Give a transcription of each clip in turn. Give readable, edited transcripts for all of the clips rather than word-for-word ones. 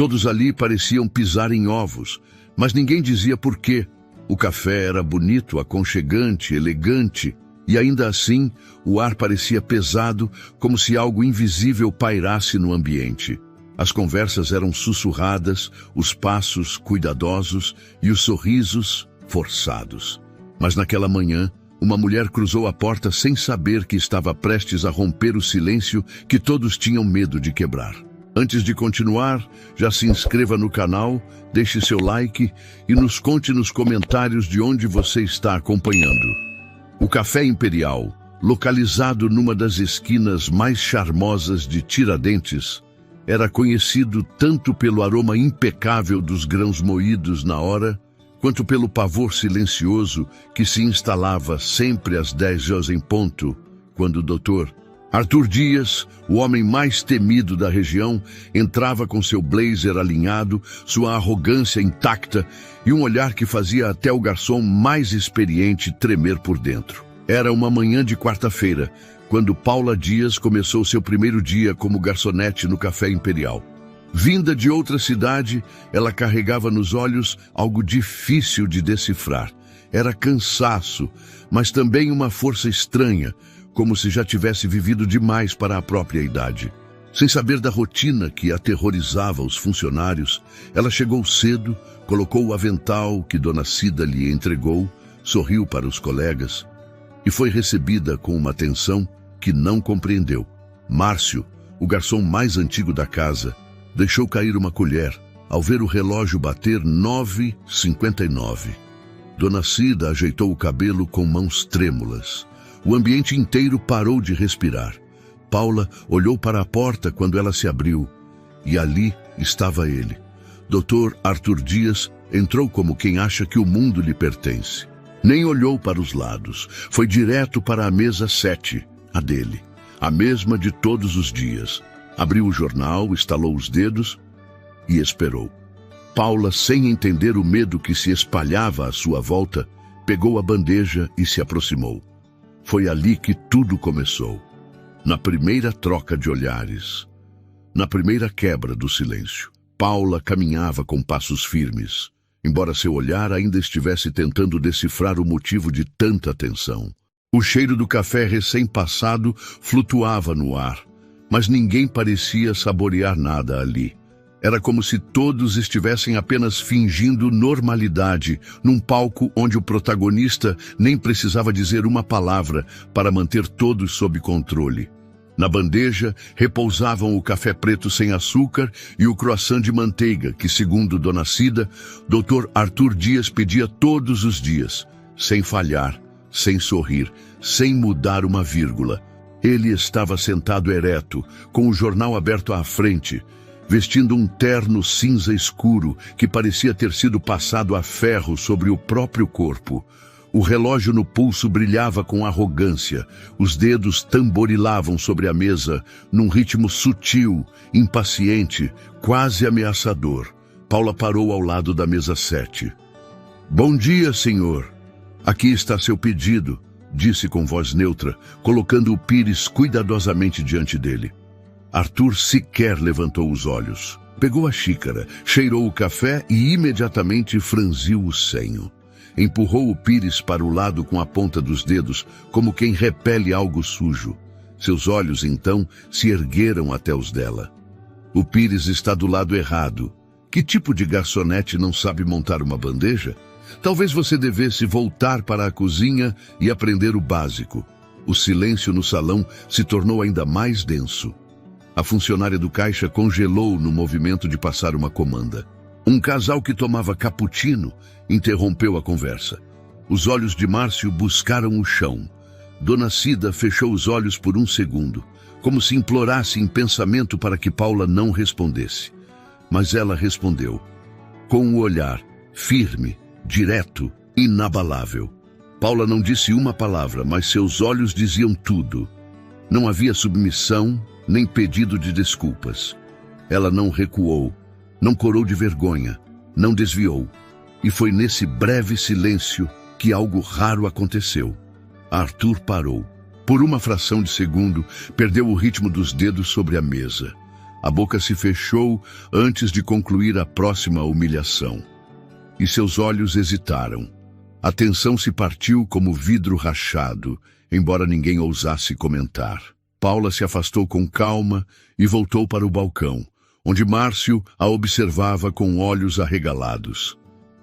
Todos ali pareciam pisar em ovos, mas ninguém dizia por quê. O café era bonito, aconchegante, elegante, e ainda assim o ar parecia pesado, como se algo invisível pairasse no ambiente. As conversas eram sussurradas, os passos cuidadosos e os sorrisos forçados. Mas naquela manhã, uma mulher cruzou a porta sem saber que estava prestes a romper o silêncio que todos tinham medo de quebrar. Antes de continuar, já se inscreva no canal, deixe seu like e nos conte nos comentários de onde você está acompanhando. O Café Imperial, localizado numa das esquinas mais charmosas de Tiradentes, era conhecido tanto pelo aroma impecável dos grãos moídos na hora, quanto pelo pavor silencioso que se instalava sempre às 10 horas em ponto, quando o Dr. Arthur Dias, o homem mais temido da região, entrava com seu blazer alinhado, sua arrogância intacta e um olhar que fazia até o garçom mais experiente tremer por dentro. Era uma manhã de quarta-feira, quando Paula Dias começou seu primeiro dia como garçonete no Café Imperial. Vinda de outra cidade, ela carregava nos olhos algo difícil de decifrar. Era cansaço, mas também uma força estranha, como se já tivesse vivido demais para a própria idade. Sem saber da rotina que aterrorizava os funcionários, ela chegou cedo, colocou o avental que Dona Cida lhe entregou, sorriu para os colegas e foi recebida com uma atenção que não compreendeu. Márcio, o garçom mais antigo da casa, deixou cair uma colher ao ver o relógio bater 9h59. Dona Cida ajeitou o cabelo com mãos trêmulas. O ambiente inteiro parou de respirar. Paula olhou para a porta quando ela se abriu, e ali estava ele. Dr. Arthur Dias entrou como quem acha que o mundo lhe pertence. Nem olhou para os lados. Foi direto para a mesa 7, a dele, a mesma de todos os dias. Abriu o jornal, estalou os dedos e esperou. Paula, sem entender o medo que se espalhava à sua volta, pegou a bandeja e se aproximou. Foi ali que tudo começou. Na primeira troca de olhares, na primeira quebra do silêncio. Paula caminhava com passos firmes, embora seu olhar ainda estivesse tentando decifrar o motivo de tanta tensão. O cheiro do café recém-passado flutuava no ar, mas ninguém parecia saborear nada ali. Era como se todos estivessem apenas fingindo normalidade, num palco onde o protagonista nem precisava dizer uma palavra para manter todos sob controle. Na bandeja repousavam o café preto sem açúcar e o croissant de manteiga que, segundo Dona Cida, Dr. Arthur Dias pedia todos os dias, sem falhar, sem sorrir, sem mudar uma vírgula. Ele estava sentado ereto, com o jornal aberto à frente, vestindo um terno cinza escuro que parecia ter sido passado a ferro sobre o próprio corpo. O relógio no pulso brilhava com arrogância, os dedos tamborilavam sobre a mesa, num ritmo sutil, impaciente, quase ameaçador. Paula parou ao lado da mesa 7. "Bom dia, senhor. Aqui está seu pedido", disse com voz neutra, colocando o pires cuidadosamente diante dele. Arthur sequer levantou os olhos. Pegou a xícara, cheirou o café e imediatamente franziu o senho. Empurrou o pires para o lado com a ponta dos dedos, como quem repele algo sujo. Seus olhos, então, se ergueram até os dela. "O pires está do lado errado. Que tipo de garçonete não sabe montar uma bandeja? Talvez você devesse voltar para a cozinha e aprender o básico." O silêncio no salão se tornou ainda mais denso. A funcionária do caixa congelou no movimento de passar uma comanda. Um casal que tomava cappuccino interrompeu a conversa. Os olhos de Márcio buscaram o chão. Dona Cida fechou os olhos por um segundo, como se implorasse em pensamento para que Paula não respondesse. Mas ela respondeu, com um olhar firme, direto, inabalável. Paula não disse uma palavra, mas seus olhos diziam tudo. Não havia submissão, nem pedido de desculpas. Ela não recuou, não corou de vergonha, não desviou. E foi nesse breve silêncio que algo raro aconteceu. Arthur parou. Por uma fração de segundo, perdeu o ritmo dos dedos sobre a mesa. A boca se fechou antes de concluir a próxima humilhação. E seus olhos hesitaram. A tensão se partiu como vidro rachado, embora ninguém ousasse comentar. Paula se afastou com calma e voltou para o balcão, onde Márcio a observava com olhos arregalados.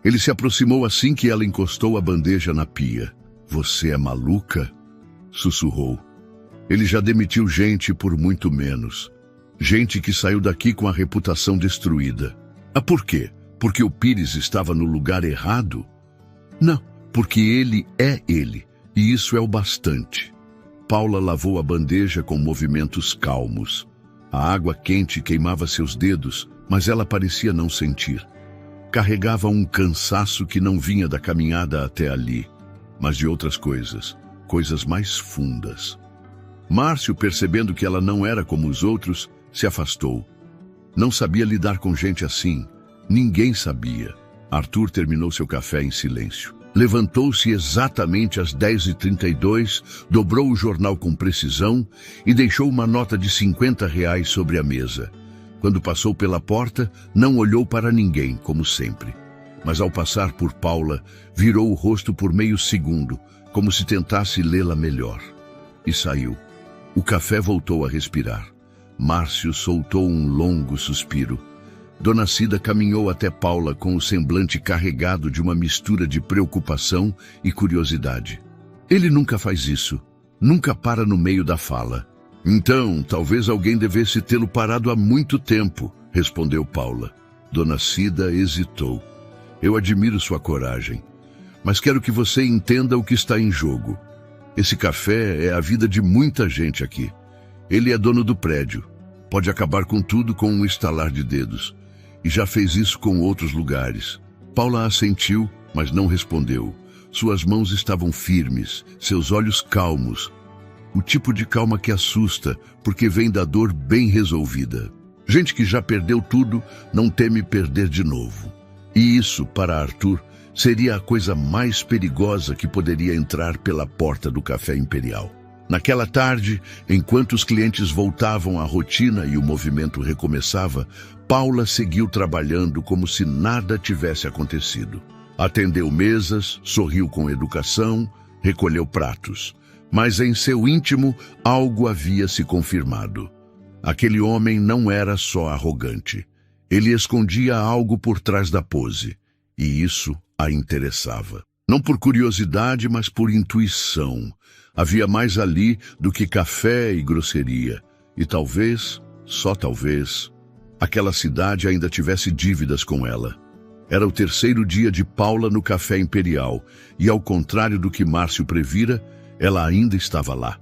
Ele se aproximou assim que ela encostou a bandeja na pia. "Você é maluca?" sussurrou. Ele já demitiu gente por muito menos. Gente que saiu daqui com a reputação destruída. Ah, por quê? Porque o Pires estava no lugar errado? Não, porque ele é ele, e isso é o bastante. Paula lavou a bandeja com movimentos calmos. A água quente queimava seus dedos, mas ela parecia não sentir. Carregava um cansaço que não vinha da caminhada até ali, mas de outras coisas, coisas mais fundas. Márcio, percebendo que ela não era como os outros, se afastou. Não sabia lidar com gente assim. Ninguém sabia. Arthur terminou seu café em silêncio. Levantou-se exatamente às 10h32, dobrou o jornal com precisão e deixou uma nota de R$ 50 sobre a mesa. Quando passou pela porta, não olhou para ninguém, como sempre. Mas ao passar por Paula, virou o rosto por meio segundo, como se tentasse lê-la melhor. E saiu. O café voltou a respirar. Márcio soltou um longo suspiro. Dona Cida caminhou até Paula com o semblante carregado de uma mistura de preocupação e curiosidade. Ele nunca faz isso. Nunca para no meio da fala. Então, talvez alguém devesse tê-lo parado há muito tempo, respondeu Paula. Dona Cida hesitou. Eu admiro sua coragem, mas quero que você entenda o que está em jogo. Esse café é a vida de muita gente aqui. Ele é dono do prédio. Pode acabar com tudo com um estalar de dedos. E já fez isso com outros lugares. Paula assentiu, mas não respondeu. Suas mãos estavam firmes, seus olhos calmos. O tipo de calma que assusta, porque vem da dor bem resolvida. Gente que já perdeu tudo, não teme perder de novo. E isso, para Arthur, seria a coisa mais perigosa que poderia entrar pela porta do Café Imperial. Naquela tarde, enquanto os clientes voltavam à rotina e o movimento recomeçava, Paula seguiu trabalhando como se nada tivesse acontecido. Atendeu mesas, sorriu com educação, recolheu pratos. Mas em seu íntimo, algo havia se confirmado. Aquele homem não era só arrogante. Ele escondia algo por trás da pose, e isso a interessava. Não por curiosidade, mas por intuição. Havia mais ali do que café e grosseria. E talvez, só talvez, aquela cidade ainda tivesse dívidas com ela. Era o terceiro dia de Paula no Café Imperial, e ao contrário do que Márcio previra, ela ainda estava lá.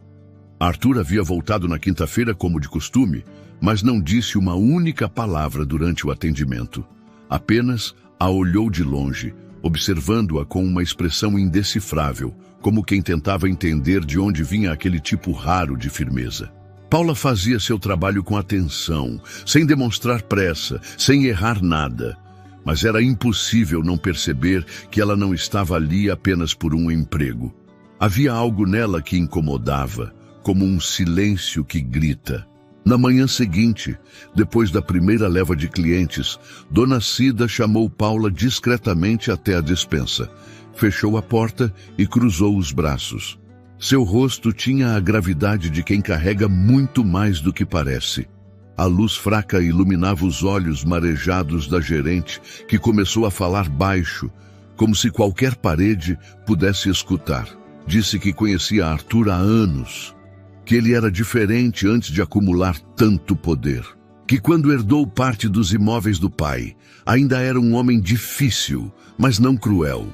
Arthur havia voltado na quinta-feira como de costume, mas não disse uma única palavra durante o atendimento. Apenas a olhou de longe, observando-a com uma expressão indecifrável, como quem tentava entender de onde vinha aquele tipo raro de firmeza. Paula fazia seu trabalho com atenção, sem demonstrar pressa, sem errar nada. Mas era impossível não perceber que ela não estava ali apenas por um emprego. Havia algo nela que incomodava, como um silêncio que grita. Na manhã seguinte, depois da primeira leva de clientes, Dona Cida chamou Paula discretamente até a despensa. Fechou a porta e cruzou os braços. Seu rosto tinha a gravidade de quem carrega muito mais do que parece. A luz fraca iluminava os olhos marejados da gerente, que começou a falar baixo, como se qualquer parede pudesse escutar. Disse que conhecia Arthur há anos, que ele era diferente antes de acumular tanto poder, que quando herdou parte dos imóveis do pai, ainda era um homem difícil, mas não cruel.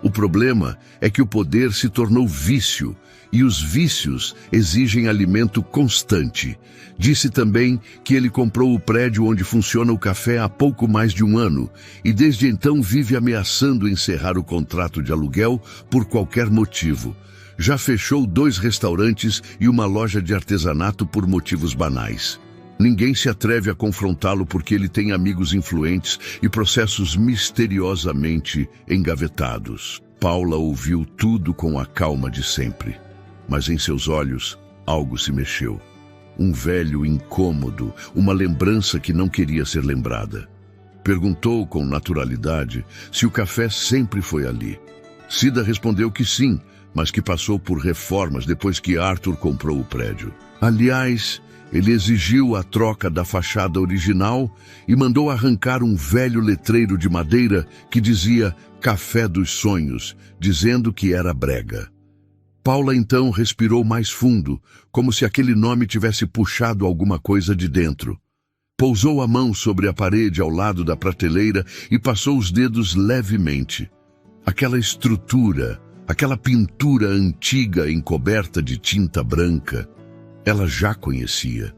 O problema é que o poder se tornou vício, e os vícios exigem alimento constante. Disse também que ele comprou o prédio onde funciona o café há pouco mais de um ano, e desde então vive ameaçando encerrar o contrato de aluguel por qualquer motivo. Já fechou 2 restaurantes e uma loja de artesanato por motivos banais. Ninguém se atreve a confrontá-lo porque ele tem amigos influentes e processos misteriosamente engavetados. Paula ouviu tudo com a calma de sempre, mas em seus olhos algo se mexeu. um velho incômodo, uma lembrança que não queria ser lembrada. Perguntou com naturalidade se o café sempre foi ali. Cida respondeu que sim, mas que passou por reformas depois que Arthur comprou o prédio. Aliás, ele exigiu a troca da fachada original e mandou arrancar um velho letreiro de madeira que dizia Café dos Sonhos, dizendo que era brega. Paula então respirou mais fundo, como se aquele nome tivesse puxado alguma coisa de dentro. Pousou a mão sobre a parede ao lado da prateleira e passou os dedos levemente. Aquela estrutura, aquela pintura antiga encoberta de tinta branca, ela já conhecia.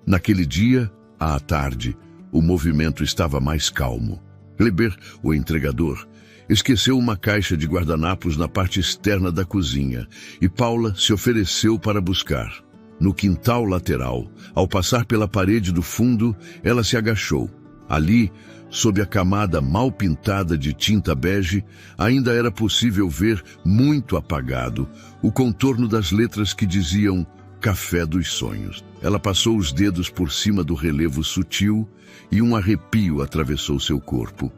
Naquele dia, à tarde, o movimento estava mais calmo. Kleber, o entregador, esqueceu uma caixa de guardanapos na parte externa da cozinha e Paula se ofereceu para buscar. No quintal lateral, ao passar pela parede do fundo, ela se agachou. Ali, sob a camada mal pintada de tinta bege, ainda era possível ver, muito apagado, o contorno das letras que diziam Café dos Sonhos. Ela passou os dedos por cima do relevo sutil e um arrepio atravessou seu corpo.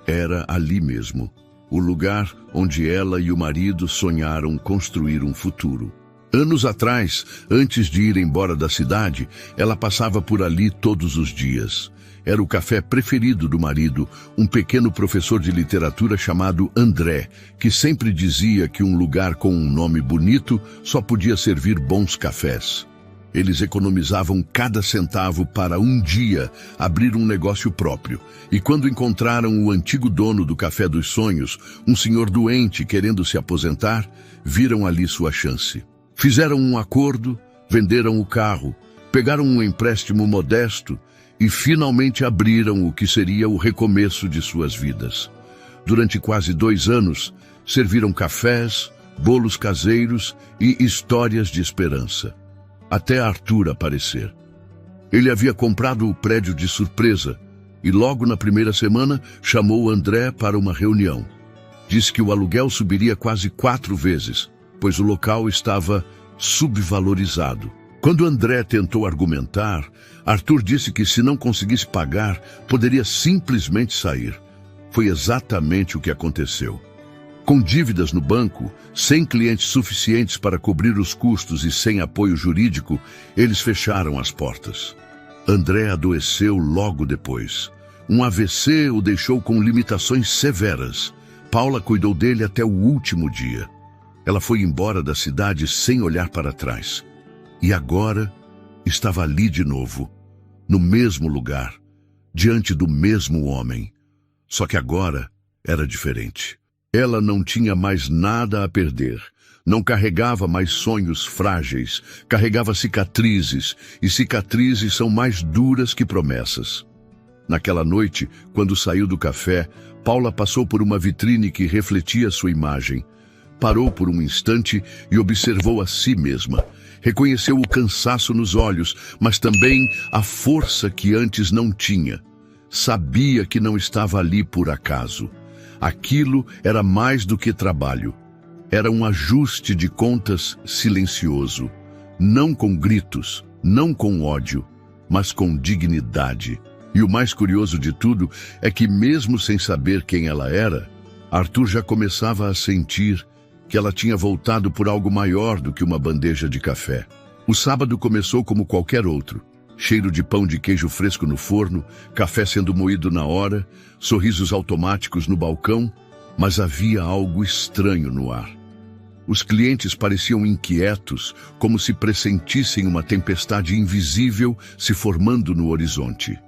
Era ali mesmo, o lugar onde ela e o marido sonharam construir um futuro. Anos atrás, antes de ir embora da cidade, ela passava por ali todos os dias. Era o café preferido do marido, um pequeno professor de literatura chamado André, que sempre dizia que um lugar com um nome bonito só podia servir bons cafés. Eles economizavam cada centavo para um dia abrir um negócio próprio. E quando encontraram o antigo dono do Café dos Sonhos, um senhor doente querendo se aposentar, viram ali sua chance. Fizeram um acordo, venderam o carro, pegaram um empréstimo modesto e finalmente abriram o que seria o recomeço de suas vidas. Durante quase 2 anos, serviram cafés, bolos caseiros e histórias de esperança. Até Arthur aparecer. Ele havia comprado o prédio de surpresa e logo na primeira semana chamou André para uma reunião. Disse que o aluguel subiria quase 4 vezes, pois o local estava subvalorizado. Quando André tentou argumentar, Arthur disse que se não conseguisse pagar, poderia simplesmente sair. Foi exatamente o que aconteceu. Com dívidas no banco, sem clientes suficientes para cobrir os custos e sem apoio jurídico, eles fecharam as portas. André adoeceu logo depois. Um AVC o deixou com limitações severas. Paula cuidou dele até o último dia. Ela foi embora da cidade sem olhar para trás. E agora estava ali de novo, no mesmo lugar, diante do mesmo homem. Só que agora era diferente. Ela não tinha mais nada a perder. Não carregava mais sonhos frágeis. Carregava cicatrizes, e cicatrizes são mais duras que promessas. Naquela noite, quando saiu do café, Paula passou por uma vitrine que refletia sua imagem. Parou por um instante e observou a si mesma. Reconheceu o cansaço nos olhos, mas também a força que antes não tinha. Sabia que não estava ali por acaso. Aquilo era mais do que trabalho. Era um ajuste de contas silencioso. Não com gritos, não com ódio, mas com dignidade. E o mais curioso de tudo é que, mesmo sem saber quem ela era, Arthur já começava a sentir que ela tinha voltado por algo maior do que uma bandeja de café. O sábado começou como qualquer outro. Cheiro de pão de queijo fresco no forno, café sendo moído na hora, sorrisos automáticos no balcão, mas havia algo estranho no ar. Os clientes pareciam inquietos, como se pressentissem uma tempestade invisível se formando no horizonte.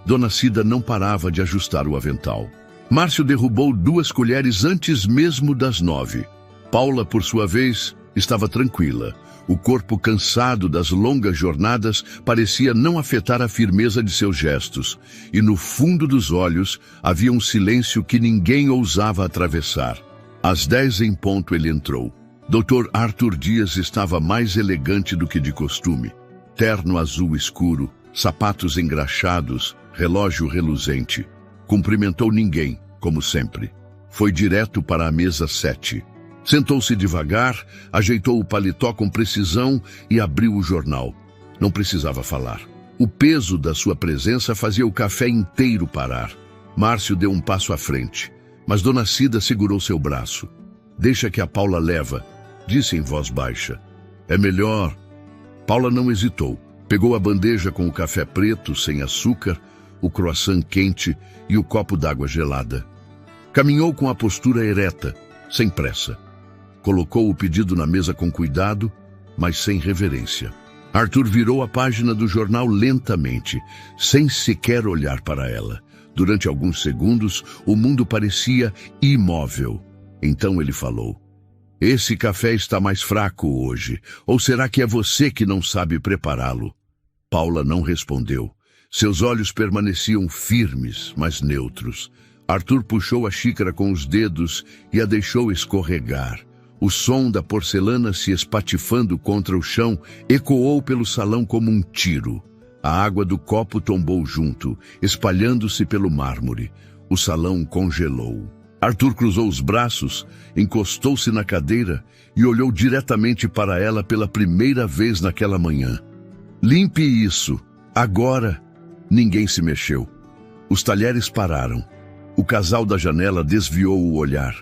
Dona Cida não parava de ajustar o avental. Márcio derrubou 2 colheres antes mesmo das 9. Paula, por sua vez, estava tranquila. O corpo cansado das longas jornadas parecia não afetar a firmeza de seus gestos, e no fundo dos olhos havia um silêncio que ninguém ousava atravessar. Às 10 em ponto ele entrou. Dr. Arthur Dias estava mais elegante do que de costume. Terno azul escuro, sapatos engraxados, relógio reluzente. Cumprimentou ninguém, como sempre. Foi direto para a mesa 7. Sentou-se devagar, ajeitou o paletó com precisão e abriu o jornal. Não precisava falar. O peso da sua presença fazia o café inteiro parar. Márcio deu um passo à frente, mas Dona Cida segurou seu braço. Deixa que a Paula leva, disse em voz baixa. É melhor. Paula não hesitou. Pegou a bandeja com o café preto, sem açúcar, o croissant quente e o copo d'água gelada. Caminhou com a postura ereta, sem pressa. Colocou o pedido na mesa com cuidado, mas sem reverência. Arthur virou a página do jornal lentamente, sem sequer olhar para ela. Durante alguns segundos, o mundo parecia imóvel. Então ele falou: esse café está mais fraco hoje, ou será que é você que não sabe prepará-lo? Paula não respondeu. Seus olhos permaneciam firmes, mas neutros. Arthur puxou a xícara com os dedos e a deixou escorregar. O som da porcelana se espatifando contra o chão ecoou pelo salão como um tiro. A água do copo tombou junto, espalhando-se pelo mármore. O salão congelou. Arthur cruzou os braços, encostou-se na cadeira e olhou diretamente para ela pela primeira vez naquela manhã. Limpe isso, agora. Ninguém se mexeu. Os talheres pararam. O casal da janela desviou o olhar.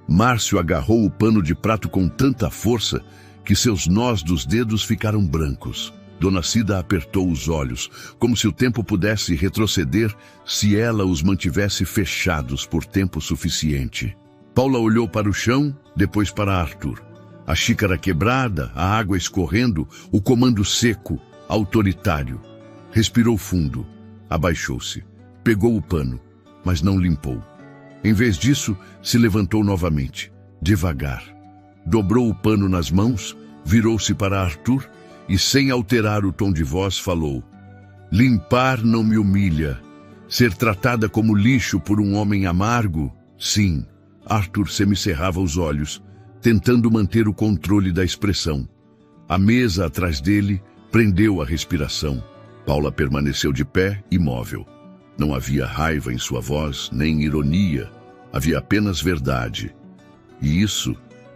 Márcio agarrou o pano de prato com tanta força que seus nós dos dedos ficaram brancos. Dona Cida apertou os olhos, como se o tempo pudesse retroceder se ela os mantivesse fechados por tempo suficiente. Paula olhou para o chão, depois para Arthur. A xícara quebrada, a água escorrendo, o comando seco, autoritário. Respirou fundo, abaixou-se, pegou o pano, mas não limpou. Em vez disso, se levantou novamente, devagar. Dobrou o pano nas mãos, virou-se para Arthur e, sem alterar o tom de voz, falou: limpar não me humilha. Ser tratada como lixo por um homem amargo? Sim. Arthur semicerrava os olhos, tentando manter o controle da expressão. A mesa atrás dele prendeu a respiração. Paula permaneceu de pé, imóvel. Não havia raiva em sua voz, nem ironia. Havia apenas verdade. E isso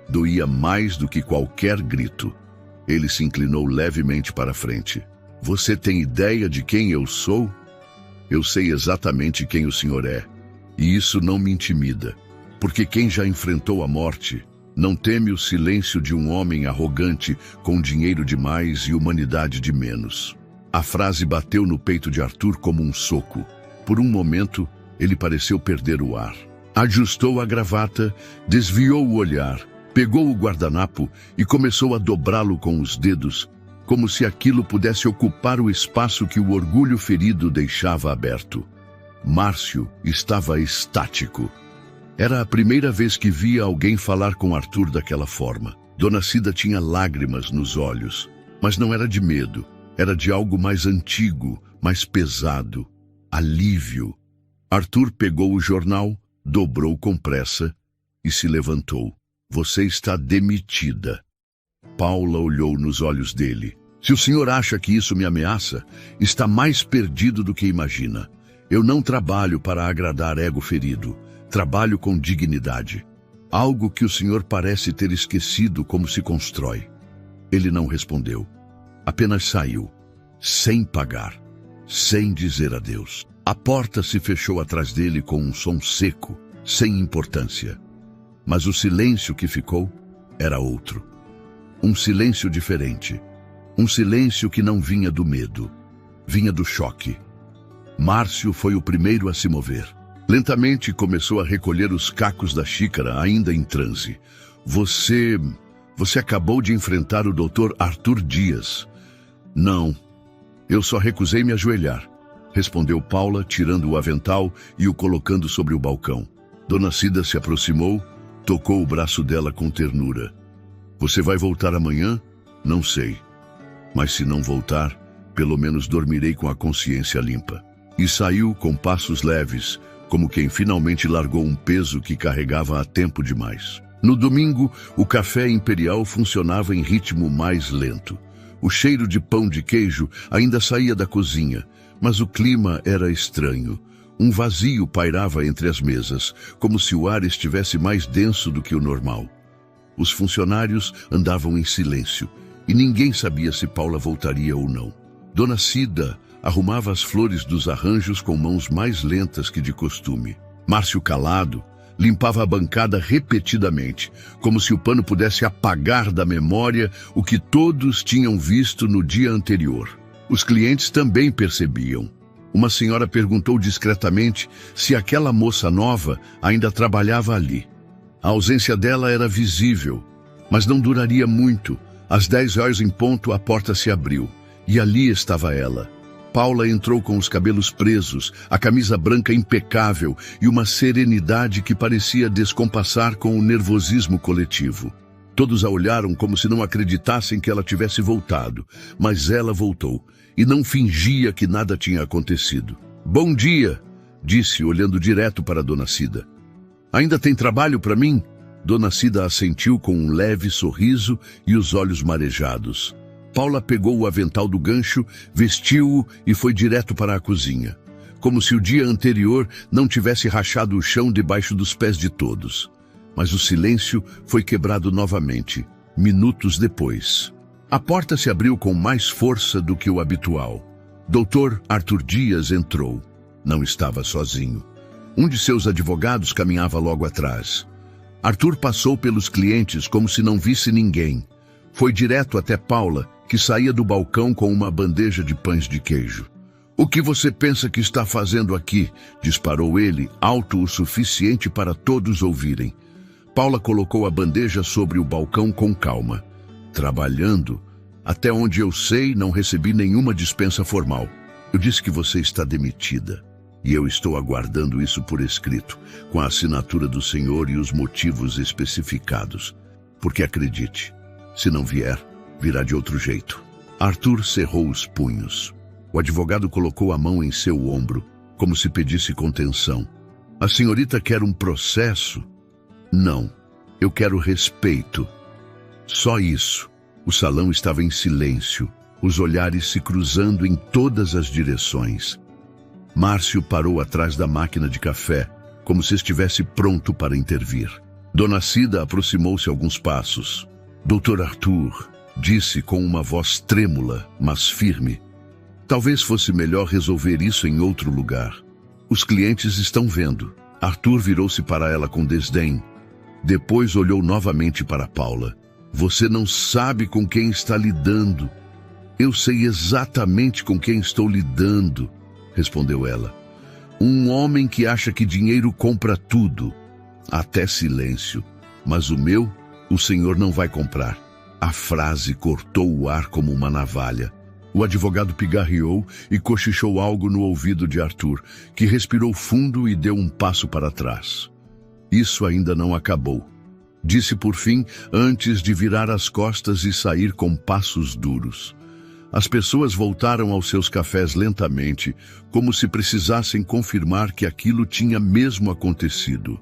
doía mais do que qualquer grito. Ele se inclinou levemente para a frente. Você tem ideia de quem eu sou? Eu sei exatamente quem o senhor é. E isso não me intimida. Porque quem já enfrentou a morte não teme o silêncio de um homem arrogante com dinheiro demais e humanidade de menos. A frase bateu no peito de Arthur como um soco. Por um momento, ele pareceu perder o ar. Ajustou a gravata, desviou o olhar, pegou o guardanapo e começou a dobrá-lo com os dedos, como se aquilo pudesse ocupar o espaço que o orgulho ferido deixava aberto. Márcio estava estático. Era a primeira vez que via alguém falar com Arthur daquela forma. Dona Cida tinha lágrimas nos olhos, mas não era de medo, era de algo mais antigo, mais pesado. Alívio. Arthur pegou o jornal, dobrou com pressa e se levantou. Você está demitida. Paula olhou nos olhos dele. Se o senhor acha que isso me ameaça, está mais perdido do que imagina. Eu não trabalho para agradar ego ferido. Trabalho com dignidade. Algo que o senhor parece ter esquecido como se constrói. Ele não respondeu. Apenas saiu, sem pagar, sem dizer adeus. A porta se fechou atrás dele com um som seco, sem importância. Mas o silêncio que ficou era outro. Um silêncio diferente. Um silêncio que não vinha do medo. Vinha do choque. Márcio foi o primeiro a se mover. Lentamente começou a recolher os cacos da xícara, ainda em transe. Você acabou de enfrentar o Dr. Arthur Dias. Não, eu só recusei me ajoelhar, respondeu Paula, tirando o avental e o colocando sobre o balcão. Dona Cida se aproximou, tocou o braço dela com ternura. Você vai voltar amanhã? Não sei. Mas se não voltar, pelo menos dormirei com a consciência limpa. E saiu com passos leves, como quem finalmente largou um peso que carregava há tempo demais. No domingo, o café imperial funcionava em ritmo mais lento. O cheiro de pão de queijo ainda saía da cozinha, mas o clima era estranho. Um vazio pairava entre as mesas, como se o ar estivesse mais denso do que o normal. Os funcionários andavam em silêncio, e ninguém sabia se Paula voltaria ou não. Dona Cida arrumava as flores dos arranjos com mãos mais lentas que de costume. Márcio, calado, limpava a bancada repetidamente, como se o pano pudesse apagar da memória o que todos tinham visto no dia anterior. Os clientes também percebiam. Uma senhora perguntou discretamente se aquela moça nova ainda trabalhava ali. A ausência dela era visível, mas não duraria muito. Às 10 horas em ponto, a porta se abriu, e ali estava ela. Paula entrou com os cabelos presos, a camisa branca impecável e uma serenidade que parecia descompassar com o nervosismo coletivo. Todos a olharam como se não acreditassem que ela tivesse voltado, mas ela voltou e não fingia que nada tinha acontecido. "Bom dia", disse, olhando direto para Dona Cida. "Ainda tem trabalho para mim?" Dona Cida assentiu com um leve sorriso e os olhos marejados. Paula pegou o avental do gancho, vestiu-o e foi direto para a cozinha, como se o dia anterior não tivesse rachado o chão debaixo dos pés de todos. Mas o silêncio foi quebrado novamente, minutos depois. A porta se abriu com mais força do que o habitual. Dr. Arthur Dias entrou. Não estava sozinho. Um de seus advogados caminhava logo atrás. Arthur passou pelos clientes como se não visse ninguém. Foi direto até Paula, que saía do balcão com uma bandeja de pães de queijo. "O que você pensa que está fazendo aqui?", disparou ele, alto o suficiente para todos ouvirem. Paula colocou a bandeja sobre o balcão com calma. "Trabalhando? Até onde eu sei, não recebi nenhuma dispensa formal. Eu disse que você está demitida. E eu estou aguardando isso por escrito, com a assinatura do senhor e os motivos especificados. Porque acredite, se não vier, virá de outro jeito." Arthur cerrou os punhos. O advogado colocou a mão em seu ombro, como se pedisse contenção. "A senhorita quer um processo?" "Não, eu quero respeito." Só isso. O salão estava em silêncio, os olhares se cruzando em todas as direções. Márcio parou atrás da máquina de café, como se estivesse pronto para intervir. Dona Cida aproximou-se alguns passos. "Doutor Arthur", disse com uma voz trêmula, mas firme, "talvez fosse melhor resolver isso em outro lugar. Os clientes estão vendo." Arthur virou-se para ela com desdém. Depois olhou novamente para Paula. "Você não sabe com quem está lidando." "Eu sei exatamente com quem estou lidando", respondeu ela. "Um homem que acha que dinheiro compra tudo." Até silêncio. "Mas o meu, o senhor não vai comprar." A frase cortou o ar como uma navalha. O advogado pigarreou e cochichou algo no ouvido de Arthur, que respirou fundo e deu um passo para trás. "Isso ainda não acabou", disse por fim, antes de virar as costas e sair com passos duros. As pessoas voltaram aos seus cafés lentamente, como se precisassem confirmar que aquilo tinha mesmo acontecido.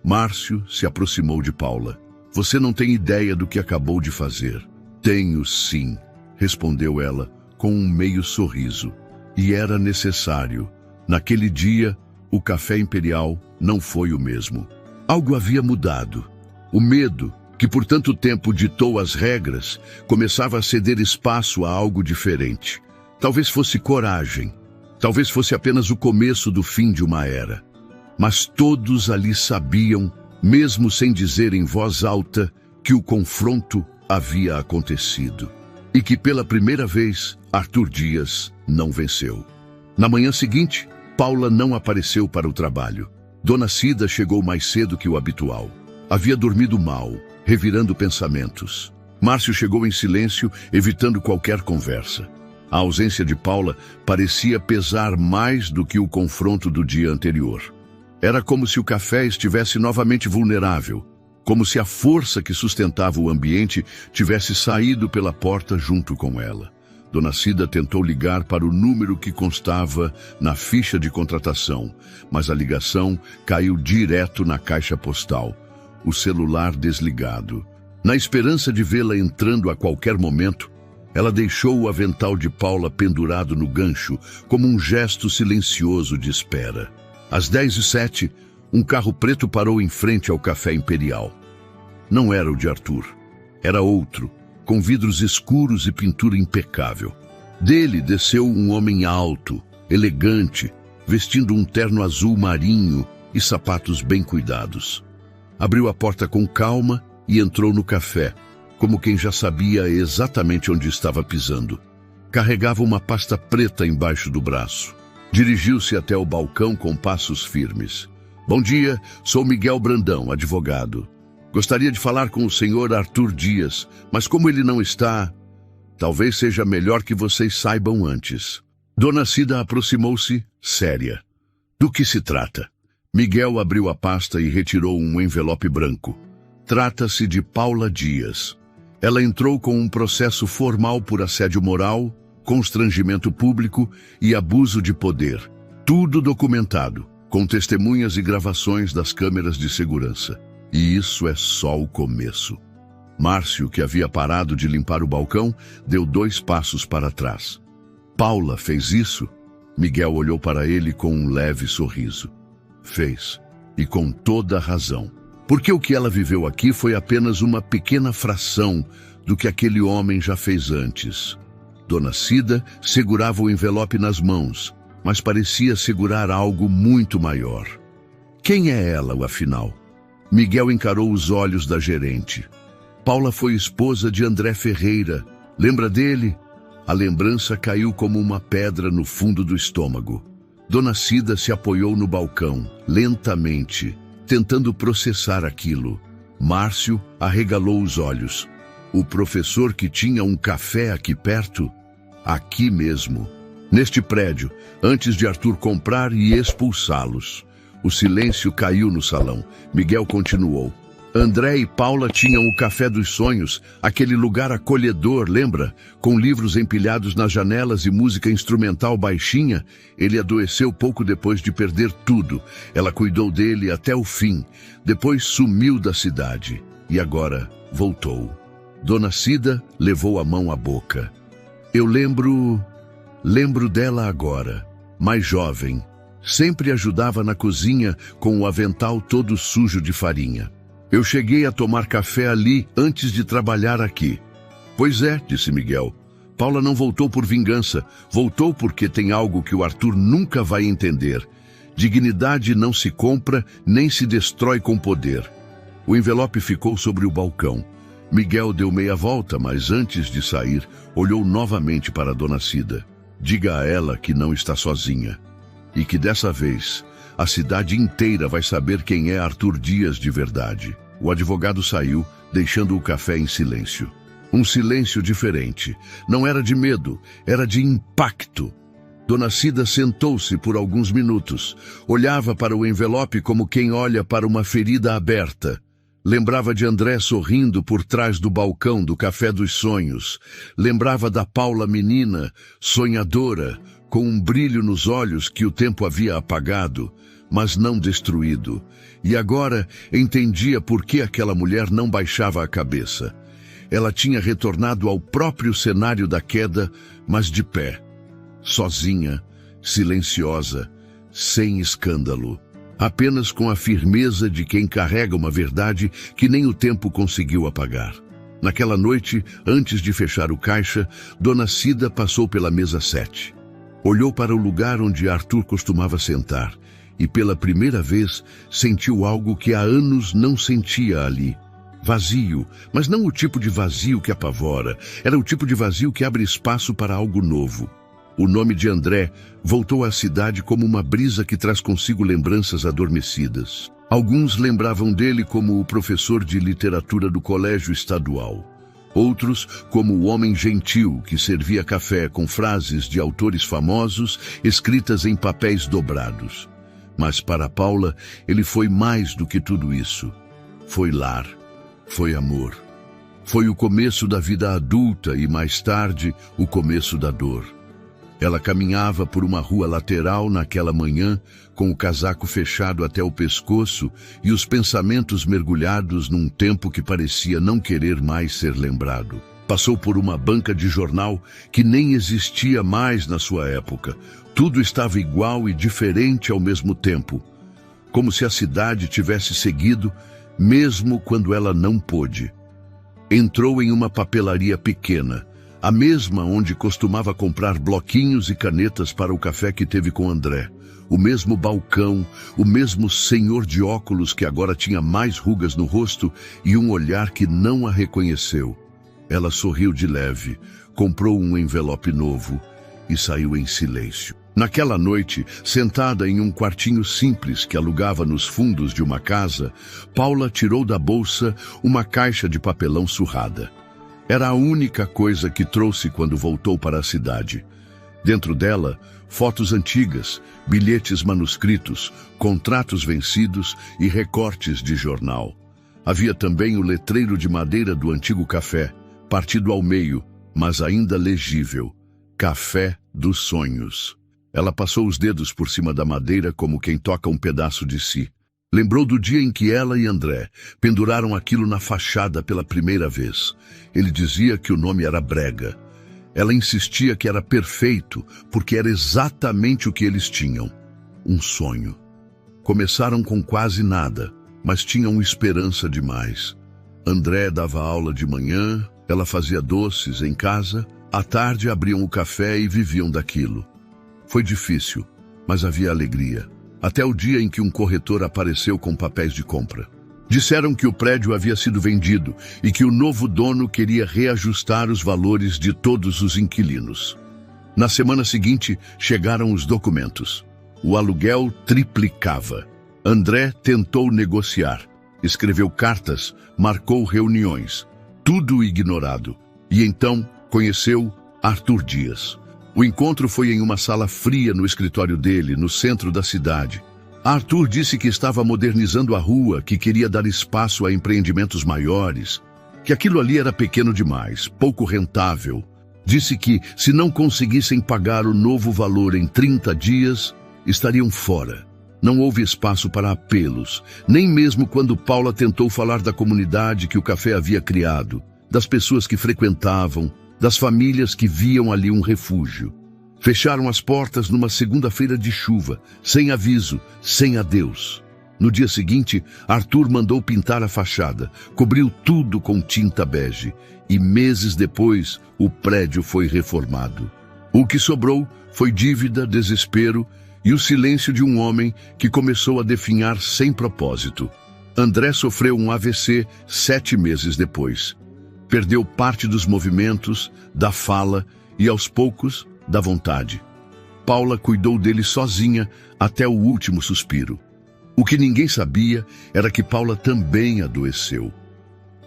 Márcio se aproximou de Paula. "Você não tem ideia do que acabou de fazer." "Tenho sim", respondeu ela, com um meio sorriso. E era necessário. Naquele dia, o café imperial não foi o mesmo. Algo havia mudado. O medo, que por tanto tempo ditou as regras, começava a ceder espaço a algo diferente. Talvez fosse coragem. Talvez fosse apenas o começo do fim de uma era. Mas todos ali sabiam, mesmo sem dizer em voz alta, que o confronto havia acontecido. E que pela primeira vez, Arthur Dias não venceu. Na manhã seguinte, Paula não apareceu para o trabalho. Dona Cida chegou mais cedo que o habitual. Havia dormido mal, revirando pensamentos. Márcio chegou em silêncio, evitando qualquer conversa. A ausência de Paula parecia pesar mais do que o confronto do dia anterior. Era como se o café estivesse novamente vulnerável, como se a força que sustentava o ambiente tivesse saído pela porta junto com ela. Dona Cida tentou ligar para o número que constava na ficha de contratação, mas a ligação caiu direto na caixa postal, o celular desligado. Na esperança de vê-la entrando a qualquer momento, ela deixou o avental de Paula pendurado no gancho, como um gesto silencioso de espera. Às 10h07, um carro preto parou em frente ao Café Imperial. Não era o de Arthur. Era outro, com vidros escuros e pintura impecável. Dele desceu um homem alto, elegante, vestindo um terno azul marinho e sapatos bem cuidados. Abriu a porta com calma e entrou no café, como quem já sabia exatamente onde estava pisando. Carregava uma pasta preta embaixo do braço. Dirigiu-se até o balcão com passos firmes. Bom dia, sou Miguel Brandão, advogado. Gostaria de falar com o senhor Arthur Dias, mas como ele não está, talvez seja melhor que vocês saibam antes. Dona Cida aproximou-se, séria. Do que se trata? Miguel abriu a pasta e retirou um envelope branco. Trata-se de Paula Dias. Ela entrou com um processo formal por assédio moral, constrangimento público e abuso de poder. Tudo documentado, com testemunhas e gravações das câmeras de segurança. E isso é só o começo. Márcio, que havia parado de limpar o balcão, deu 2 passos para trás. Paula fez isso? Miguel olhou para ele com um leve sorriso. Fez, e com toda a razão. Porque o que ela viveu aqui foi apenas uma pequena fração do que aquele homem já fez antes. Dona Cida segurava o envelope nas mãos, mas parecia segurar algo muito maior. Quem é ela, afinal? Miguel encarou os olhos da gerente. Paula foi esposa de André Ferreira. Lembra dele? A lembrança caiu como uma pedra no fundo do estômago. Dona Cida se apoiou no balcão, lentamente, tentando processar aquilo. Márcio arregalou os olhos. O professor que tinha um café aqui perto? Aqui mesmo, neste prédio, antes de Arthur comprar e expulsá-los. O silêncio caiu no salão. Miguel continuou. André e Paula tinham o Café dos Sonhos, aquele lugar acolhedor, lembra? Com livros empilhados nas janelas e música instrumental baixinha. Ele adoeceu pouco depois de perder tudo. Ela cuidou dele até o fim. Depois sumiu da cidade. E agora voltou. Dona Cida levou a mão à boca. Eu lembro dela agora, mais jovem. Sempre ajudava na cozinha com o avental todo sujo de farinha. Eu cheguei a tomar café ali antes de trabalhar aqui. Pois é, disse Miguel. Paula não voltou por vingança. Voltou porque tem algo que o Arthur nunca vai entender. Dignidade não se compra nem se destrói com poder. O envelope ficou sobre o balcão. Miguel deu meia volta, mas antes de sair, olhou novamente para a Dona Cida. Diga a ela que não está sozinha. E que dessa vez, a cidade inteira vai saber quem é Arthur Dias de verdade. O advogado saiu, deixando o café em silêncio. Um silêncio diferente. Não era de medo, era de impacto. Dona Cida sentou-se por alguns minutos. Olhava para o envelope como quem olha para uma ferida aberta. Lembrava de André sorrindo por trás do balcão do Café dos Sonhos. Lembrava da Paula menina, sonhadora, com um brilho nos olhos que o tempo havia apagado, mas não destruído. E agora entendia por que aquela mulher não baixava a cabeça. Ela tinha retornado ao próprio cenário da queda, mas de pé. Sozinha, silenciosa, sem escândalo. Apenas com a firmeza de quem carrega uma verdade que nem o tempo conseguiu apagar. Naquela noite, antes de fechar o caixa, Dona Cida passou pela mesa 7. Olhou para o lugar onde Arthur costumava sentar e, pela primeira vez, sentiu algo que há anos não sentia ali. Vazio, mas não o tipo de vazio que apavora. Era o tipo de vazio que abre espaço para algo novo. O nome de André voltou à cidade como uma brisa que traz consigo lembranças adormecidas. Alguns lembravam dele como o professor de literatura do colégio estadual. Outros como o homem gentil que servia café com frases de autores famosos escritas em papéis dobrados. Mas para Paula, ele foi mais do que tudo isso. Foi lar, foi amor. Foi o começo da vida adulta e, mais tarde, o começo da dor. Ela caminhava por uma rua lateral naquela manhã, com o casaco fechado até o pescoço e os pensamentos mergulhados num tempo que parecia não querer mais ser lembrado. Passou por uma banca de jornal que nem existia mais na sua época. Tudo estava igual e diferente ao mesmo tempo, como se a cidade tivesse seguido, mesmo quando ela não pôde. Entrou em uma papelaria pequena. A mesma onde costumava comprar bloquinhos e canetas para o café que teve com André. O mesmo balcão, o mesmo senhor de óculos que agora tinha mais rugas no rosto e um olhar que não a reconheceu. Ela sorriu de leve, comprou um envelope novo e saiu em silêncio. Naquela noite, sentada em um quartinho simples que alugava nos fundos de uma casa, Paula tirou da bolsa uma caixa de papelão surrada. Era a única coisa que trouxe quando voltou para a cidade. Dentro dela, fotos antigas, bilhetes manuscritos, contratos vencidos e recortes de jornal. Havia também o letreiro de madeira do antigo café, partido ao meio, mas ainda legível. Café dos Sonhos. Ela passou os dedos por cima da madeira como quem toca um pedaço de si. Lembrou do dia em que ela e André penduraram aquilo na fachada pela primeira vez. Ele dizia que o nome era brega. Ela insistia que era perfeito, porque era exatamente o que eles tinham. Um sonho. Começaram com quase nada, mas tinham esperança demais. André dava aula de manhã, ela fazia doces em casa, à tarde abriam o café e viviam daquilo. Foi difícil, mas havia alegria. Até o dia em que um corretor apareceu com papéis de compra. Disseram que o prédio havia sido vendido e que o novo dono queria reajustar os valores de todos os inquilinos. Na semana seguinte, chegaram os documentos. O aluguel triplicava. André tentou negociar, escreveu cartas, marcou reuniões. Tudo ignorado. E então conheceu Arthur Dias. O encontro foi em uma sala fria no escritório dele, no centro da cidade. Arthur disse que estava modernizando a rua, que queria dar espaço a empreendimentos maiores, que aquilo ali era pequeno demais, pouco rentável. Disse que, se não conseguissem pagar o novo valor em 30 dias, estariam fora. Não houve espaço para apelos, nem mesmo quando Paula tentou falar da comunidade que o café havia criado, das pessoas que frequentavam, das famílias que viam ali um refúgio. Fecharam as portas numa segunda-feira de chuva, sem aviso, sem adeus. No dia seguinte, Arthur mandou pintar a fachada, cobriu tudo com tinta bege, e meses depois, o prédio foi reformado. O que sobrou foi dívida, desespero e o silêncio de um homem que começou a definhar sem propósito. André sofreu um AVC 7 meses depois. Perdeu parte dos movimentos, da fala e, aos poucos, da vontade. Paula cuidou dele sozinha até o último suspiro. O que ninguém sabia era que Paula também adoeceu.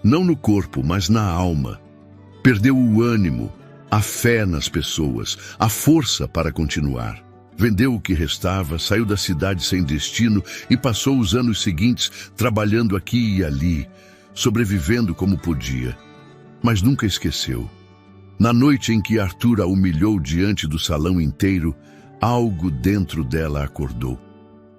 Não no corpo, mas na alma. Perdeu o ânimo, a fé nas pessoas, a força para continuar. Vendeu o que restava, saiu da cidade sem destino e passou os anos seguintes trabalhando aqui e ali, sobrevivendo como podia. Mas nunca esqueceu. Na noite em que Arthur a humilhou diante do salão inteiro, algo dentro dela acordou.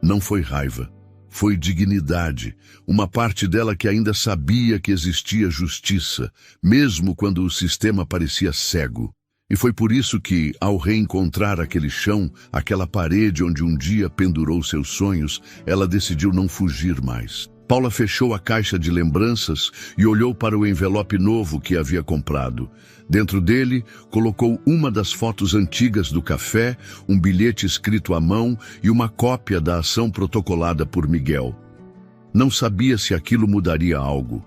Não foi raiva, foi dignidade, uma parte dela que ainda sabia que existia justiça, mesmo quando o sistema parecia cego. E foi por isso que, ao reencontrar aquele chão, aquela parede onde um dia pendurou seus sonhos, ela decidiu não fugir mais. Paula fechou a caixa de lembranças e olhou para o envelope novo que havia comprado. Dentro dele, colocou uma das fotos antigas do café, um bilhete escrito à mão e uma cópia da ação protocolada por Miguel. Não sabia se aquilo mudaria algo,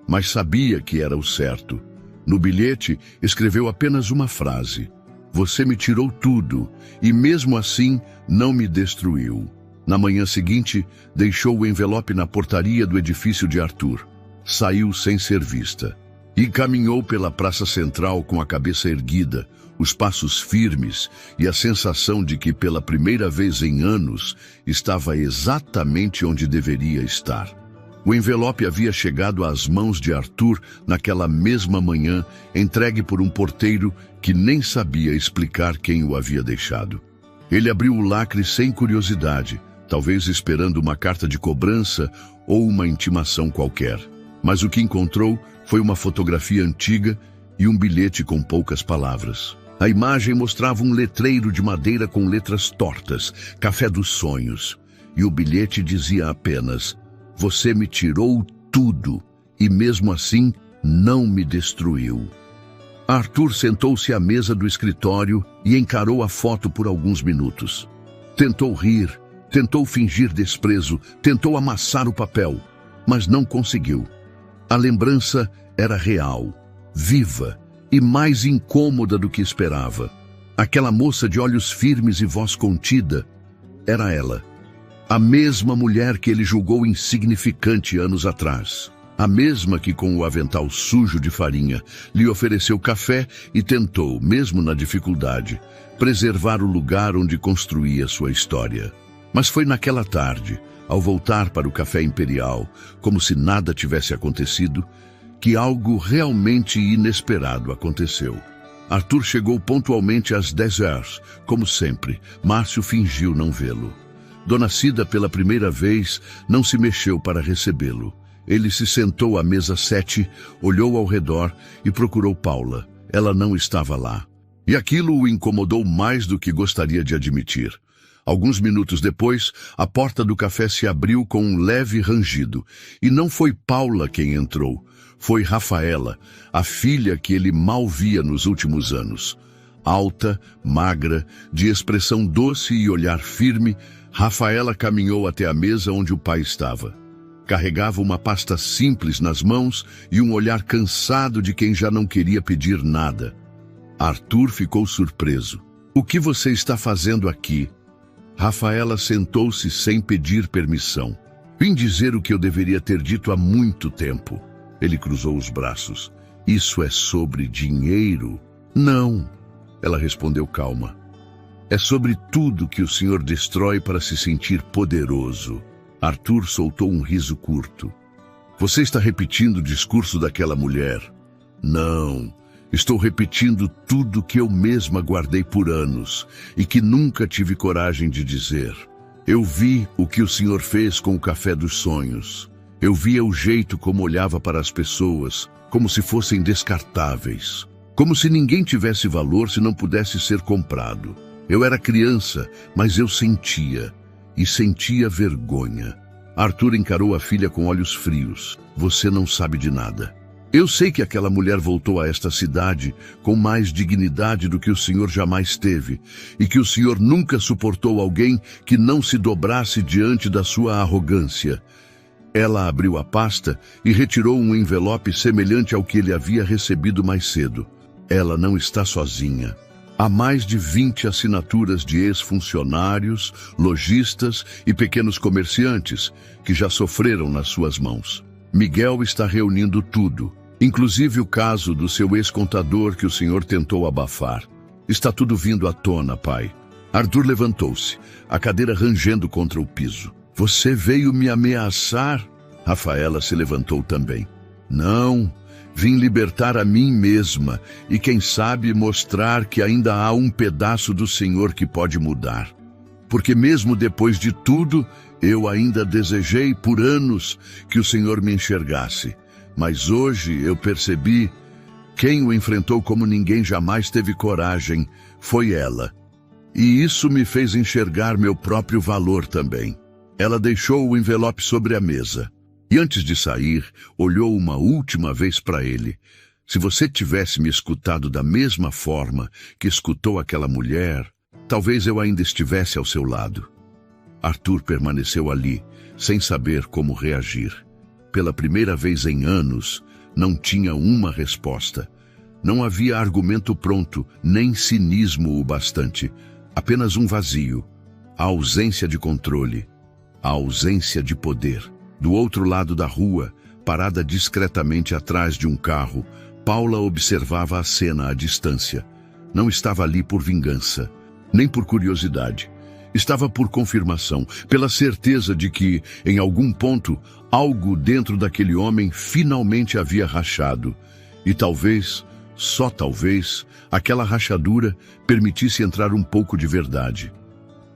mas sabia que era o certo. No bilhete, escreveu apenas uma frase: "Você me tirou tudo, e mesmo assim não me destruiu." Na manhã seguinte, deixou o envelope na portaria do edifício de Arthur. Saiu sem ser vista. E caminhou pela praça central com a cabeça erguida, os passos firmes e a sensação de que, pela primeira vez em anos, estava exatamente onde deveria estar. O envelope havia chegado às mãos de Arthur naquela mesma manhã, entregue por um porteiro que nem sabia explicar quem o havia deixado. Ele abriu o lacre sem curiosidade, talvez esperando uma carta de cobrança ou uma intimação qualquer. Mas o que encontrou foi uma fotografia antiga e um bilhete com poucas palavras. A imagem mostrava um letreiro de madeira com letras tortas, Café dos Sonhos. E o bilhete dizia apenas: "Você me tirou tudo, e mesmo assim não me destruiu." Arthur sentou-se à mesa do escritório e encarou a foto por alguns minutos. Tentou rir, tentou fingir desprezo, tentou amassar o papel, mas não conseguiu. A lembrança era real, viva e mais incômoda do que esperava. Aquela moça de olhos firmes e voz contida era ela. A mesma mulher que ele julgou insignificante anos atrás. A mesma que, com o avental sujo de farinha, lhe ofereceu café e tentou, mesmo na dificuldade, preservar o lugar onde construía sua história. Mas foi naquela tarde, ao voltar para o café imperial, como se nada tivesse acontecido, que algo realmente inesperado aconteceu. Arthur chegou pontualmente às 10 horas, como sempre. Márcio fingiu não vê-lo. Dona Cida, pela primeira vez, não se mexeu para recebê-lo. Ele se sentou à mesa 7, olhou ao redor e procurou Paula. Ela não estava lá. E aquilo o incomodou mais do que gostaria de admitir. Alguns minutos depois, a porta do café se abriu com um leve rangido. E não foi Paula quem entrou. Foi Rafaela, a filha que ele mal via nos últimos anos. Alta, magra, de expressão doce e olhar firme, Rafaela caminhou até a mesa onde o pai estava. Carregava uma pasta simples nas mãos e um olhar cansado de quem já não queria pedir nada. Arthur ficou surpreso. "O que você está fazendo aqui?" Rafaela sentou-se sem pedir permissão. "Vim dizer o que eu deveria ter dito há muito tempo." Ele cruzou os braços. "Isso é sobre dinheiro?" "Não," ela respondeu calma. "É sobre tudo que o senhor destrói para se sentir poderoso." Arthur soltou um riso curto. "Você está repetindo o discurso daquela mulher?" "Não, estou repetindo tudo que eu mesma guardei por anos e que nunca tive coragem de dizer. Eu vi o que o senhor fez com o café dos sonhos. Eu via o jeito como olhava para as pessoas, como se fossem descartáveis. Como se ninguém tivesse valor se não pudesse ser comprado. Eu era criança, mas eu sentia. E sentia vergonha." Arthur encarou a filha com olhos frios. "Você não sabe de nada. Eu sei que aquela mulher voltou a esta cidade com mais dignidade do que o senhor jamais teve, e que o senhor nunca suportou alguém que não se dobrasse diante da sua arrogância." Ela abriu a pasta e retirou um envelope semelhante ao que ele havia recebido mais cedo. "Ela não está sozinha. Há mais de 20 assinaturas de ex-funcionários, lojistas e pequenos comerciantes que já sofreram nas suas mãos. Miguel está reunindo tudo, inclusive o caso do seu ex-contador que o senhor tentou abafar. Está tudo vindo à tona, pai." Arthur levantou-se, a cadeira rangendo contra o piso. "Você veio me ameaçar?" Rafaela se levantou também. "Não. Vim libertar a mim mesma e, quem sabe, mostrar que ainda há um pedaço do Senhor que pode mudar. Porque mesmo depois de tudo, eu ainda desejei por anos que o Senhor me enxergasse. Mas hoje eu percebi, quem o enfrentou como ninguém jamais teve coragem foi ela. E isso me fez enxergar meu próprio valor também." Ela deixou o envelope sobre a mesa. E antes de sair, olhou uma última vez para ele. "Se você tivesse me escutado da mesma forma que escutou aquela mulher, talvez eu ainda estivesse ao seu lado." Arthur permaneceu ali, sem saber como reagir. Pela primeira vez em anos, não tinha uma resposta. Não havia argumento pronto, nem cinismo o bastante. Apenas um vazio, a ausência de controle, a ausência de poder. Do outro lado da rua, parada discretamente atrás de um carro, Paula observava a cena à distância. Não estava ali por vingança, nem por curiosidade. Estava por confirmação, pela certeza de que, em algum ponto, algo dentro daquele homem finalmente havia rachado. E talvez, só talvez, aquela rachadura permitisse entrar um pouco de verdade.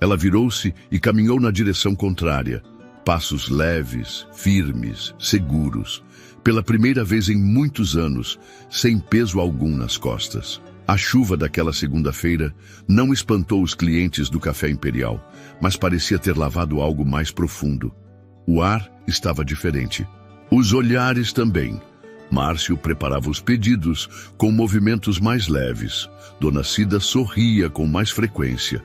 Ela virou-se e caminhou na direção contrária. Passos leves, firmes, seguros. Pela primeira vez em muitos anos, sem peso algum nas costas. A chuva daquela segunda-feira não espantou os clientes do Café Imperial, mas parecia ter lavado algo mais profundo. O ar estava diferente. Os olhares também. Márcio preparava os pedidos com movimentos mais leves. Dona Cida sorria com mais frequência.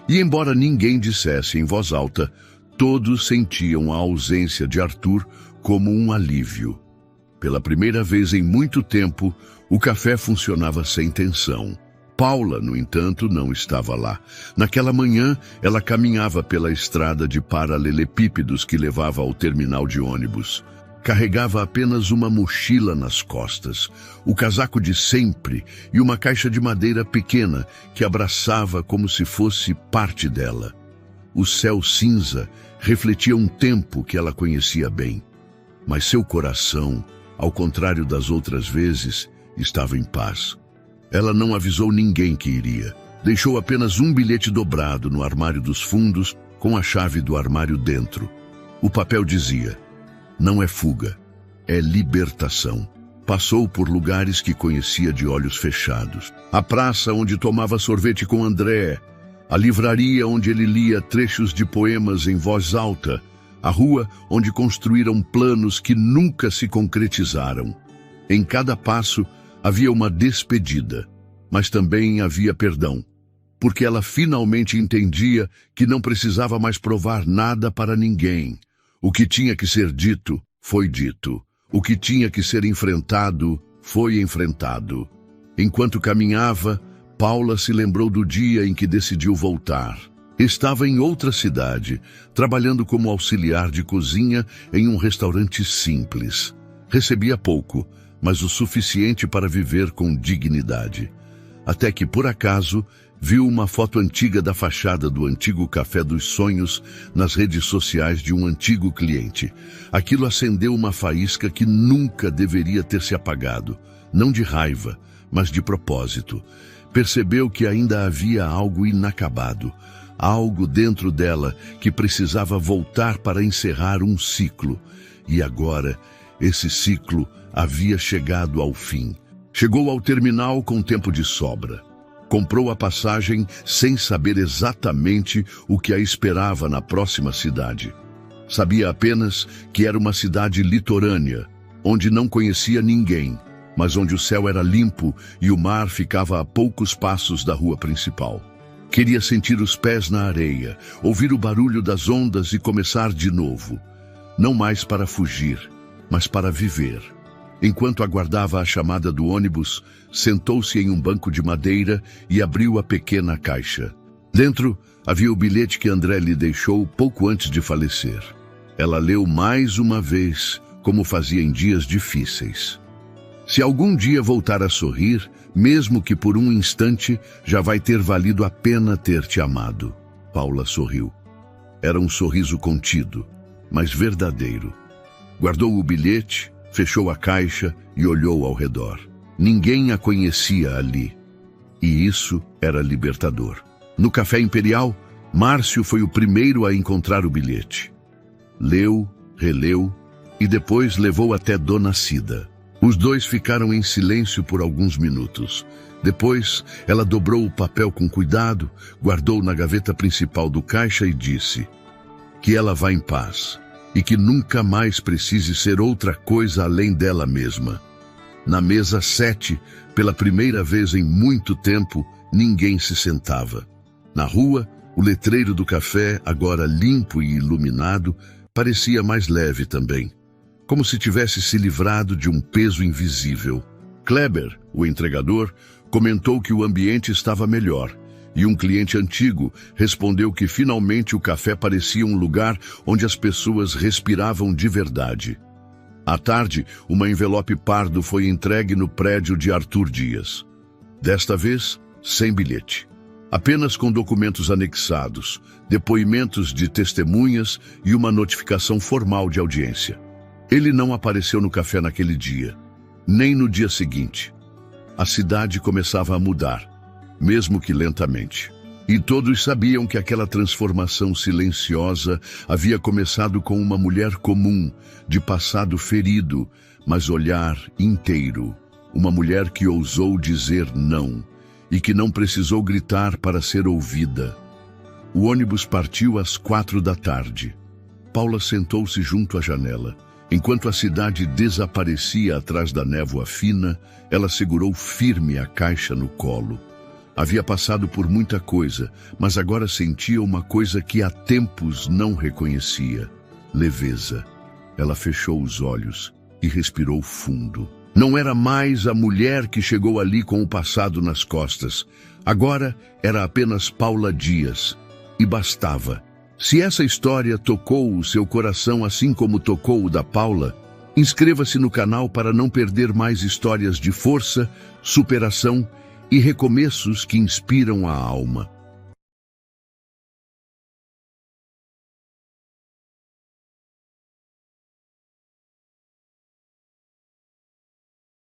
E embora ninguém dissesse em voz alta, todos sentiam a ausência de Arthur como um alívio. Pela primeira vez em muito tempo, o café funcionava sem tensão. Paula, no entanto, não estava lá. Naquela manhã, ela caminhava pela estrada de paralelepípedos que levava ao terminal de ônibus. Carregava apenas uma mochila nas costas, o casaco de sempre e uma caixa de madeira pequena que abraçava como se fosse parte dela. O céu cinza refletia um tempo que ela conhecia bem. Mas seu coração, ao contrário das outras vezes, estava em paz. Ela não avisou ninguém que iria. Deixou apenas um bilhete dobrado no armário dos fundos, com a chave do armário dentro. O papel dizia: não é fuga, é libertação. Passou por lugares que conhecia de olhos fechados. A praça onde tomava sorvete com André, a livraria onde ele lia trechos de poemas em voz alta, a rua onde construíram planos que nunca se concretizaram. Em cada passo havia uma despedida, mas também havia perdão, porque ela finalmente entendia que não precisava mais provar nada para ninguém. O que tinha que ser dito, foi dito. O que tinha que ser enfrentado, foi enfrentado. Enquanto caminhava, Paula se lembrou do dia em que decidiu voltar. Estava em outra cidade, trabalhando como auxiliar de cozinha em um restaurante simples. Recebia pouco, mas o suficiente para viver com dignidade. Até que, por acaso, viu uma foto antiga da fachada do antigo Café dos Sonhos nas redes sociais de um antigo cliente. Aquilo acendeu uma faísca que nunca deveria ter se apagado, não de raiva, mas de propósito. Percebeu que ainda havia algo inacabado, algo dentro dela que precisava voltar para encerrar um ciclo. E agora, esse ciclo havia chegado ao fim. Chegou ao terminal com tempo de sobra. Comprou a passagem sem saber exatamente o que a esperava na próxima cidade. Sabia apenas que era uma cidade litorânea, onde não conhecia ninguém, mas onde o céu era limpo e o mar ficava a poucos passos da rua principal. Queria sentir os pés na areia, ouvir o barulho das ondas e começar de novo. Não mais para fugir, mas para viver. Enquanto aguardava a chamada do ônibus, sentou-se em um banco de madeira e abriu a pequena caixa. Dentro havia o bilhete que André lhe deixou pouco antes de falecer. Ela leu mais uma vez, como fazia em dias difíceis. Se algum dia voltar a sorrir, mesmo que por um instante, já vai ter valido a pena ter te amado. Paula sorriu. Era um sorriso contido, mas verdadeiro. Guardou o bilhete, fechou a caixa e olhou ao redor. Ninguém a conhecia ali. E isso era libertador. No Café Imperial, Márcio foi o primeiro a encontrar o bilhete. Leu, releu e depois levou até Dona Cida. Os dois ficaram em silêncio por alguns minutos. Depois, ela dobrou o papel com cuidado, guardou na gaveta principal do caixa e disse: que ela vá em paz. E que nunca mais precise ser outra coisa além dela mesma. Na mesa 7, pela primeira vez em muito tempo, ninguém se sentava. Na rua, o letreiro do café, agora limpo e iluminado, parecia mais leve também, como se tivesse se livrado de um peso invisível. Kleber, o entregador, comentou que o ambiente estava melhor, e um cliente antigo respondeu que finalmente o café parecia um lugar onde as pessoas respiravam de verdade. À tarde, uma envelope pardo foi entregue no prédio de Arthur Dias. Desta vez, sem bilhete. Apenas com documentos anexados, depoimentos de testemunhas e uma notificação formal de audiência. Ele não apareceu no café naquele dia, nem no dia seguinte. A cidade começava a mudar, mesmo que lentamente. E todos sabiam que aquela transformação silenciosa havia começado com uma mulher comum, de passado ferido, mas olhar inteiro. Uma mulher que ousou dizer não, e que não precisou gritar para ser ouvida. O ônibus partiu às 4 da tarde. Paula sentou-se junto à janela, Enquanto a cidade desaparecia atrás da névoa fina, ela segurou firme a caixa no colo. Havia passado por muita coisa, mas agora sentia uma coisa que há tempos não reconhecia: leveza. Ela fechou os olhos e respirou fundo. Não era mais a mulher que chegou ali com o passado nas costas. Agora era apenas Paula Dias. E bastava. Se essa história tocou o seu coração assim como tocou o da Paula, inscreva-se no canal para não perder mais histórias de força, superação e recomeços que inspiram a alma.